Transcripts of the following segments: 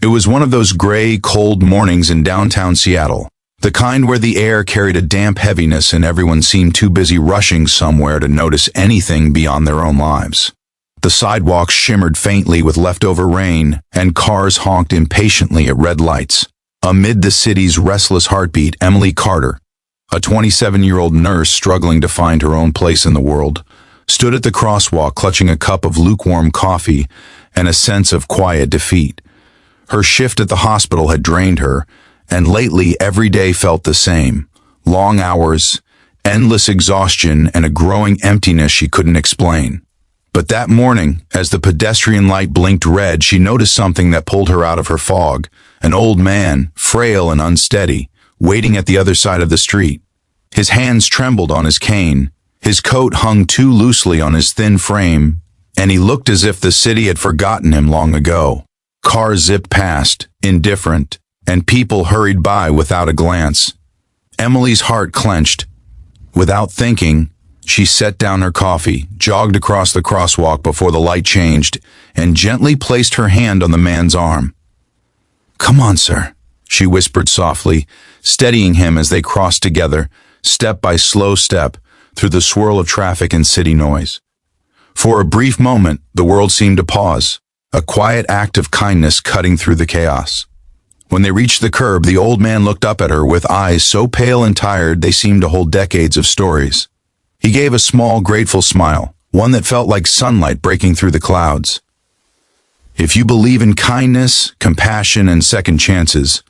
It was one of those gray, cold mornings in downtown Seattle, the kind where the air carried a damp heaviness and everyone seemed too busy rushing somewhere to notice anything beyond their own lives. The sidewalks shimmered faintly with leftover rain, and cars honked impatiently at red lights. Amid the city's restless heartbeat, Emily Carter, a 27-year-old nurse struggling to find her own place in the world, stood at the crosswalk clutching a cup of lukewarm coffee and a sense of quiet defeat. Her shift at the hospital had drained her, and lately every day felt the same. Long hours, endless exhaustion, and a growing emptiness she couldn't explain. But that morning, as the pedestrian light blinked red, she noticed something that pulled her out of her fog. An old man, frail and unsteady, waiting at the other side of the street. His hands trembled on his cane, his coat hung too loosely on his thin frame, and he looked as if the city had forgotten him long ago. Cars zipped past, indifferent, and people hurried by without a glance. Emily's heart clenched. Without thinking, she set down her coffee, jogged across the crosswalk before the light changed, and gently placed her hand on the man's arm. "Come on, sir," she whispered softly, steadying him as they crossed together, step by slow step, through the swirl of traffic and city noise. For a brief moment, the world seemed to pause, a quiet act of kindness cutting through the chaos. When they reached the curb, the old man looked up at her with eyes so pale and tired they seemed to hold decades of stories. He gave a small, grateful smile, one that felt like sunlight breaking through the clouds. "If you believe in kindness, compassion, and second chances,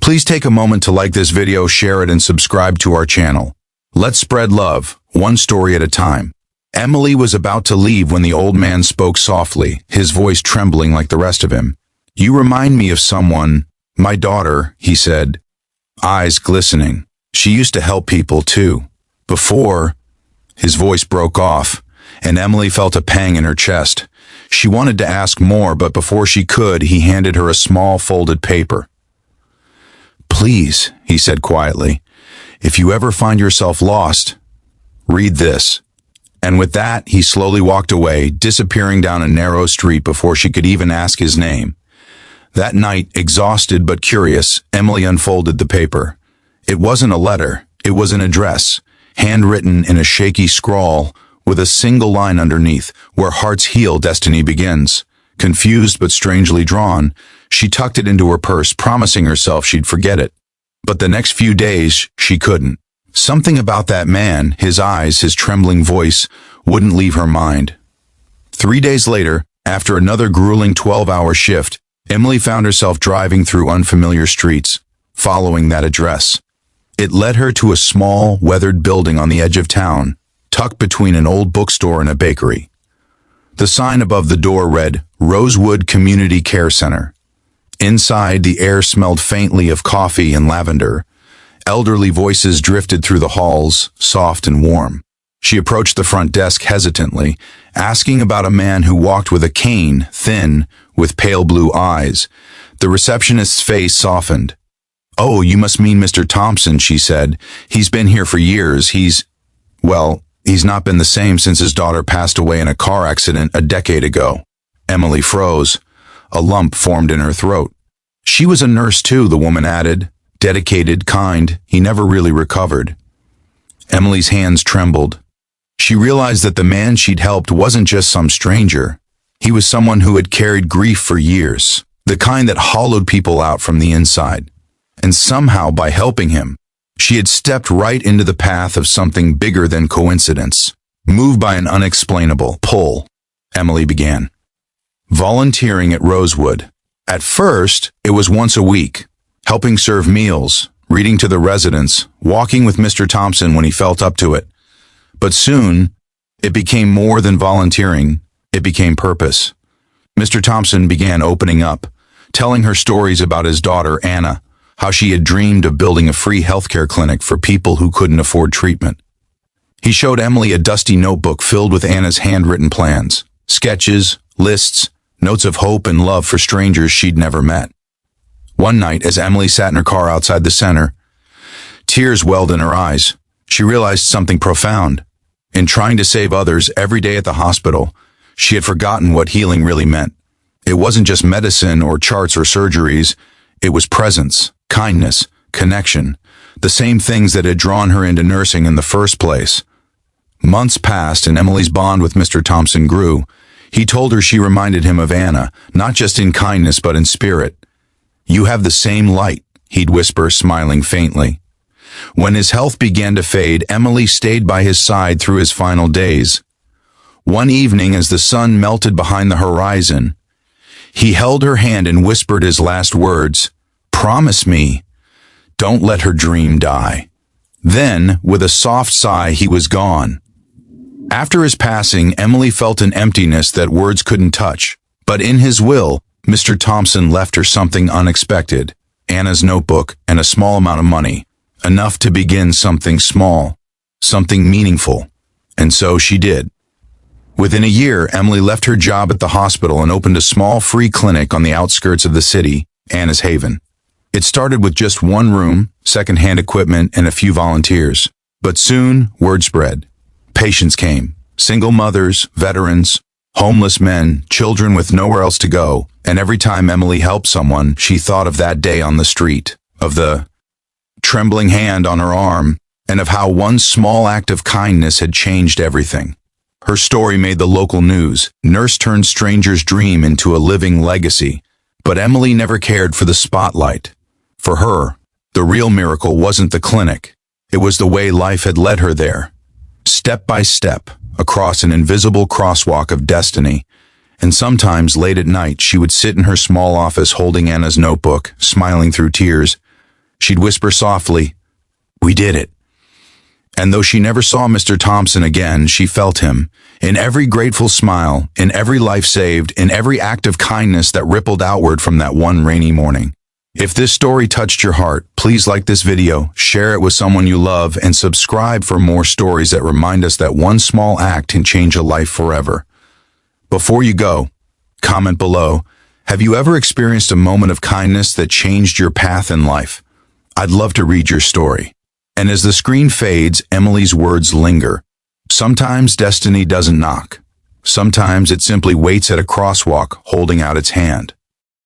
please take a moment to like this video, share it, and subscribe to our channel. Let's spread love, one story at a time." Emily was about to leave when the old man spoke softly, his voice trembling like the rest of him. "You remind me of someone, my daughter," he said, eyes glistening. "She used to help people too. Before—" His voice broke off, and Emily felt a pang in her chest. She wanted to ask more, but before she could, he handed her a small folded paper. "Please," he said quietly, "if you ever find yourself lost, read this." And with that, he slowly walked away, disappearing down a narrow street before she could even ask his name. That night, exhausted but curious, Emily unfolded the paper. It wasn't a letter, it was an address, handwritten in a shaky scrawl, with a single line underneath, "Where hearts heal, destiny begins." Confused but strangely drawn, she tucked it into her purse, promising herself she'd forget it. But the next few days, she couldn't. Something about that man, his eyes, his trembling voice, wouldn't leave her mind. 3 days later, after another grueling 12-hour shift, Emily found herself driving through unfamiliar streets, following that address. It led her to a small, weathered building on the edge of town, tucked between an old bookstore and a bakery. The sign above the door read, "Rosewood Community Care Center." Inside, the air smelled faintly of coffee and lavender. Elderly voices drifted through the halls, soft and warm. She approached the front desk hesitantly, asking about a man who walked with a cane, thin, with pale blue eyes. The receptionist's face softened. "Oh, you must mean Mr. Thompson," she said. "He's been here for years. He's not been the same since his daughter passed away in a car accident a decade ago." Emily froze. A lump formed in her throat. "She was a nurse too," the woman added. "Dedicated, kind. He never really recovered." Emily's hands trembled. She realized that the man she'd helped wasn't just some stranger. He was someone who had carried grief for years, the kind that hollowed people out from the inside. And somehow, by helping him, she had stepped right into the path of something bigger than coincidence. Moved by an unexplainable pull, Emily began volunteering at Rosewood. At first, it was once a week, helping serve meals, reading to the residents, walking with Mr. Thompson when he felt up to it. But soon, it became more than volunteering. It became purpose. Mr. Thompson began opening up, telling her stories about his daughter, Anna, how she had dreamed of building a free healthcare clinic for people who couldn't afford treatment. He showed Emily a dusty notebook filled with Anna's handwritten plans, sketches, lists, notes of hope and love for strangers she'd never met. One night, as Emily sat in her car outside the center, tears welled in her eyes. She realized something profound. In trying to save others every day at the hospital, she had forgotten what healing really meant. It wasn't just medicine or charts or surgeries. It was presence, kindness, connection, the same things that had drawn her into nursing in the first place. Months passed and Emily's bond with Mr. Thompson grew. He told her she reminded him of Anna, not just in kindness but in spirit. "You have the same light," he'd whisper, smiling faintly. When his health began to fade, Emily stayed by his side through his final days. One evening, as the sun melted behind the horizon, he held her hand and whispered his last words, "Promise me, don't let her dream die." Then, with a soft sigh, he was gone. After his passing, Emily felt an emptiness that words couldn't touch. But in his will, Mr. Thompson left her something unexpected: Anna's notebook and a small amount of money, enough to begin something small, something meaningful. And so she did. Within a year, Emily left her job at the hospital and opened a small free clinic on the outskirts of the city, Anna's Haven. It started with just one room, second-hand equipment, and a few volunteers. But soon, word spread. Patients came, single mothers, veterans, homeless men, children with nowhere else to go, and every time Emily helped someone, she thought of that day on the street, of the trembling hand on her arm, and of how one small act of kindness had changed everything. Her story made the local news. Nurse turned stranger's dream into a living legacy. But Emily never cared for the spotlight. For her, the real miracle wasn't the clinic. It was the way life had led her there. Step by step, across an invisible crosswalk of destiny. And sometimes, late at night, she would sit in her small office holding Anna's notebook, smiling through tears. She'd whisper softly, "We did it." And though she never saw Mr. Thompson again, she felt him. In every grateful smile, in every life saved, in every act of kindness that rippled outward from that one rainy morning. If this story touched your heart, please like this video, share it with someone you love, and subscribe for more stories that remind us that one small act can change a life forever. Before you go, comment below, have you ever experienced a moment of kindness that changed your path in life? I'd love to read your story. And as the screen fades, Emily's words linger. Sometimes destiny doesn't knock. Sometimes it simply waits at a crosswalk, holding out its hand.